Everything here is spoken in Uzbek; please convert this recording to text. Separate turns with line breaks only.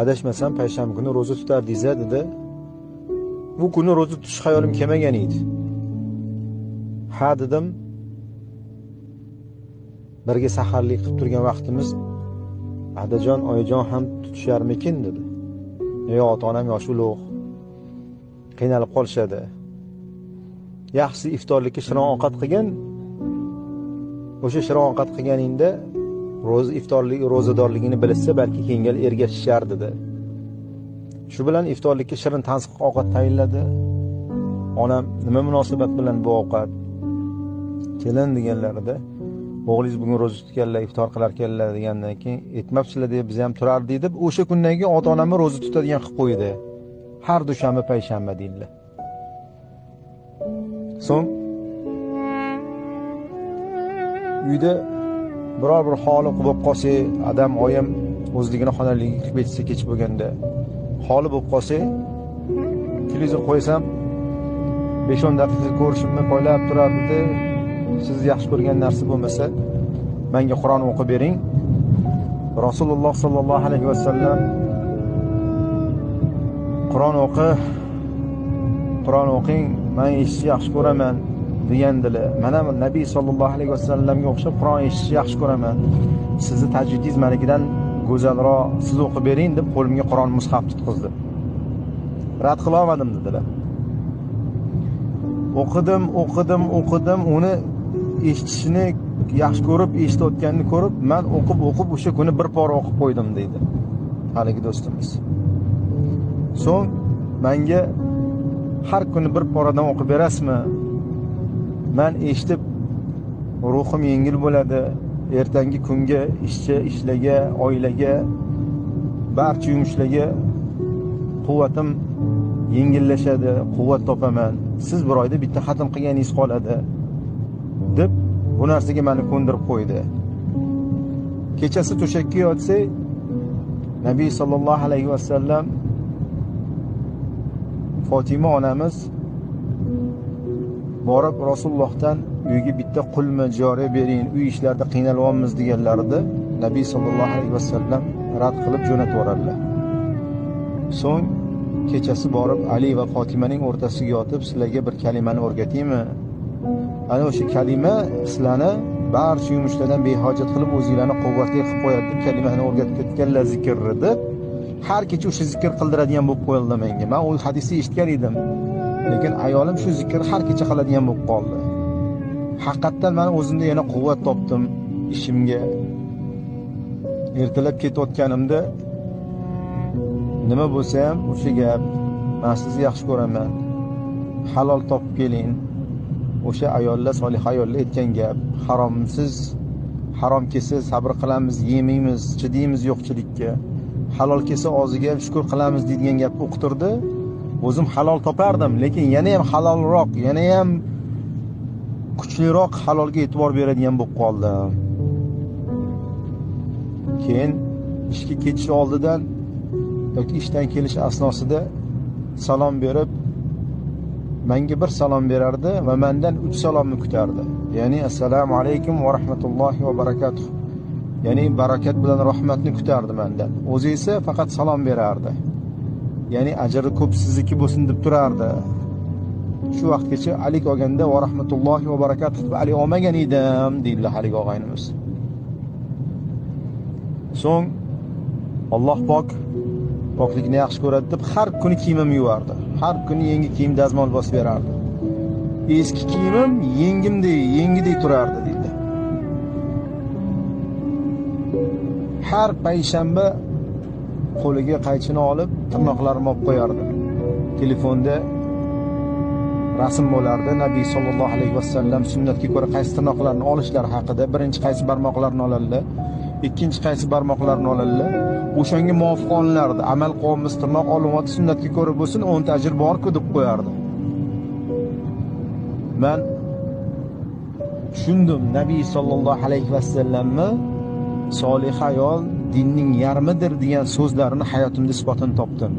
adashmasam payshanba kuni ro'za tutardingiz dedi. Bu kuni ro'za tutish xayolim kelmagan edi. Ha dedim. Birga saharlik qilib turgan vaqtimiz adajon, oyijon ham tutisharmikin dedi. Yo'q, ota-onam yosh ulug', qiynalib qolishadi. Yaxshisi iftorlikka shirin ovqat qilgan. O'sha shirin ovqat qilganingda ro'zadorligini bilsa, balki kengal ergashishar dedi. Shu bilan iftorlikka shirin tansiq ovqat tayinladi. Onam nima munosabat bilan bu ovqat kelin deganlarida, o'g'lingiz bugun ro'za tutganlar, iftor qilarkanlar degandan keyin aytmabsizlar deb biz ham turardik deb o'sha kundan keyin ota-onamni ro'za tutadigan qilib qo'ydi. Har dushanba, payshanba deydilar. So'ng uyda biror bir holi bo'lib qolsa, adam oyim o'zligini xonaligiga kirib ketsa kech bo'lganda, holi bo'lib qolsa, televizor qo'ysam 5-10 daqiqa ko'rishimni poylab turardi. Siz yaxshi ko'rgan narsa bo'lmasa, menga Qur'on o'qib bering. Rasululloh sallallohu alayhi vasallam Qur'on o'qing, men eshitishni yaxshi ko'raman degandilar. Mana Nabiy sallallohu alayhi vasallamga o'xshab Qur'on eshitishni yaxshi ko'raman. Sizni tajvidingiz manikidan go'zalroq, siz o'qib bering deb qo'limga Qur'on mushaf tutqizdi. Rad qila olmadim dedilar. O'qidim, uni eshitishni yaxshi ko'rib, eshitayotganini ko'rib, men o'qib o'sha kuni bir pora o'qib qo'ydim deydi haligi do'stimiz. So'ng menga har kuni bir poradan o'qib berasizmi? Men eshitib ruhim yengil bo'ladi. Ertangi kunga, ishlaga, oilaga, barcha yumushlarga quvvatim yengillashadi, quvvat topaman. Siz bir oyda bitta xatm qilganingiz qoladi deb bu narsaga meni ko'ndirib qo'ydi. Kechasi to'shakka yotsa, Nabiy sallallohu alayhi vasallam Fatima onamiz borib Rasulullohdan uyga bitta qulmi joriya bering, uy ishlarida qiynalyapmiz deganlarida Nabiy sallallohu alayhi vasallam rad qilib jo'natib yuboradilar. So'ng kechasi borib Ali va Fotimaning o'rtasiga yotib, sizlarga bir kalimani o'rgataymi? Ana o'sha kalima sizlarni barcha yumushlardan behojat qilib o'zinglarni quvvatli qilib qo'yadi deb kalimani o'rgatib ketganlar zikr deb. Har kecha o'sha zikr qildiradigan bo'lib qo'yildi menga. Men u hadisni eshitgan edim. Lekin ayolim shu zikr har kecha qiladigan bo'lib qoldi. Haqiqatan men o'zimda yana quvvat topdim ishimga. Ertalab ketayotganimda nima bo'lsa ham o'sha gap, men sizni yaxshi ko'raman, halol topib keling. O'sha ayollar, solih ayollar aytgan gap, harom kelsa sabr qilamiz, yemaymiz, chidaymiz yo'qchilikka. Halol kelsa og'ziga ham shukr qilamiz degan gap o'qitirdi. O'zim halol topardim, lekin yana ham halolroq, yana ham kuchliroq halolga e'tibor beradigan bo'lib qoldim. Keyin ishga ketish oldidan yoki ishdan kelish asnosida salom berib, menga bir salom berardi va mendan 3 salomni kutardi. Ya'ni assalomu alaykum va rahmatullohi va barakatuh. Ya'ni barakat bilan rahmatni kutardi mendan. O'zi esa faqat salom berardi. Ya'ni ajri ko'p sizniki bo'lsin deb turardi. Shu vaqtgacha alik olganda va rahmatullohi va barakatuh deb alik olmagan edim deydi halik og'aynimiz. So'ng Alloh poklikni yaxshi ko'radi deb har kuni kiyimimni yuvardi. Har kuni yangi kiyim dazmol bosib berardi. Eski kiyimim yengidek turardi deydi. Har payshanba qo'liga qaychini olib, tirnoqlarimni olib qo'yardi. Telefonda rasm bo'lardi. Nabiy sallallohu alayhi vasallam sunnatga ko'ra qaysi tirnoqlarni olishlari haqida, birinchi qaysi barmoqlarni oladilar, ikkinchi qaysi barmoqlarni oladilar. O'shanga muvofiq olinardi. Amal qilamiz, tirnoq olyapti, sunnatga ko'ra bo'lsin, 10 ta ajr bor-ku deb qo'yardi. Men tushundim, Nabiy sallallohu alayhi vasallamni solih ayol dinning yarmidir degan so'zlarini hayotimda isbotini topdim.